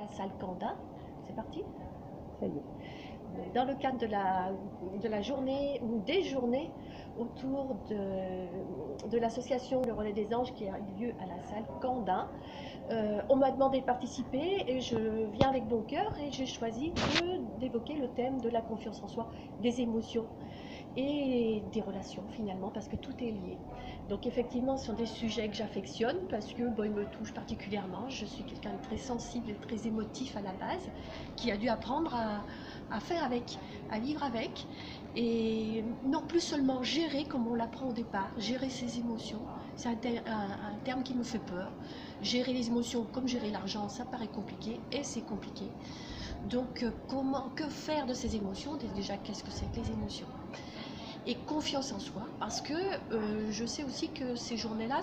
la salle Candin. C'est parti? Ça y est. Dans le cadre de la journée ou des journées autour de l'association Le Relais des Anges qui a eu lieu à la salle Candin. On m'a demandé de participer et je viens avec bon cœur et j'ai choisi d'évoquer le thème de la confiance en soi, des émotions et des relations finalement, parce que tout est lié. Donc effectivement, ce sont des sujets que j'affectionne parce que ils me touchent particulièrement. Je suis quelqu'un de très sensible et très émotif à la base, qui a dû apprendre à faire avec, à vivre avec, et non plus seulement gérer comme on l'apprend au départ, gérer ses émotions. C'est un terme qui me fait peur. Gérer les émotions comme gérer l'argent, ça paraît compliqué et c'est compliqué. Donc que faire de ces émotions? Déjà, qu'est-ce que c'est que les émotions? Et confiance en soi, parce que je sais aussi que ces journées-là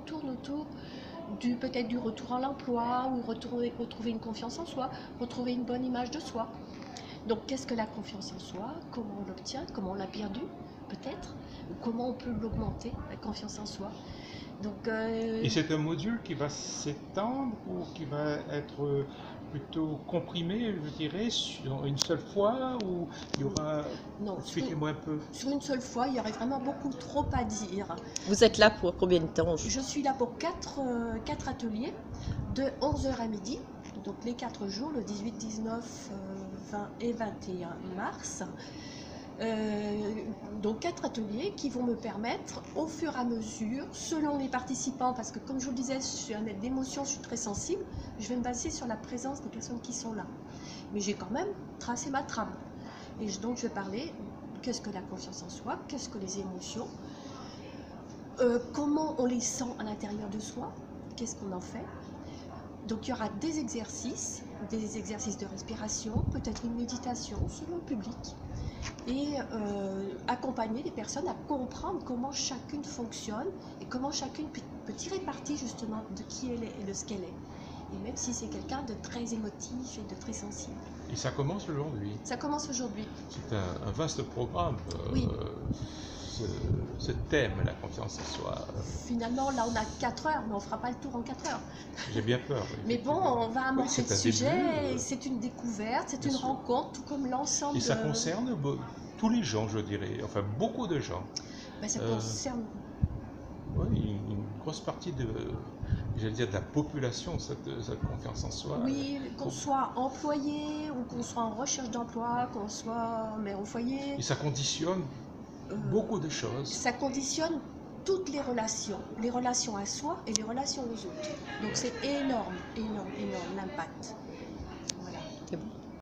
tournent autour peut-être du retour à l'emploi, ou retrouver une confiance en soi, retrouver une bonne image de soi. Donc qu'est-ce que la confiance en soi? Comment on l'obtient? Comment on l'a perdu peut-être? Ou comment on peut l'augmenter, la confiance en soi? Donc, Et c'est un module qui va s'étendre ou qui va être plutôt comprimé, je dirais, sur une seule fois, ou il y aura... Non, expliquez-moi un peu. Sur une seule fois, il y aurait vraiment beaucoup trop à dire. Vous êtes là pour combien de temps? Je suis là pour 4 ateliers, de 11h à midi, donc les 4 jours, le 18, 19, 20 et 21 mars. Donc 4 ateliers qui vont me permettre au fur et à mesure, selon les participants, parce que comme je vous le disais, je suis un être d'émotion, je suis très sensible, je vais me baser sur la présence des personnes qui sont là. Mais j'ai quand même tracé ma trame. Et donc je vais parler, qu'est-ce que la confiance en soi, qu'est-ce que les émotions, comment on les sent à l'intérieur de soi, qu'est-ce qu'on en fait. Donc il y aura des exercices de respiration, peut-être une méditation selon le public, et accompagner les personnes à comprendre comment chacune fonctionne et comment chacune peut tirer parti justement de qui elle est et de ce qu'elle est. Et même si c'est quelqu'un de très émotif et de très sensible. Et ça commence aujourd'hui? Ça commence aujourd'hui. C'est un vaste programme, oui. Ce thème, la confiance en soi. Finalement, là, on a 4 heures, mais on ne fera pas le tour en 4 heures. J'ai bien peur. Mais bon, on va amorcer le sujet, c'est une découverte, c'est une rencontre, tout comme l'ensemble. Et ça concerne tous les gens, je dirais, enfin beaucoup de gens. Ben, ça concerne... Oui, une grosse partie de la population, cette confiance en soi. Oui, qu'on soit employé ou qu'on soit en recherche d'emploi, qu'on soit mais au foyer. Et ça conditionne beaucoup de choses. Ça conditionne toutes les relations à soi et les relations aux autres. Donc c'est énorme, énorme, énorme l'impact. Voilà. C'est bon.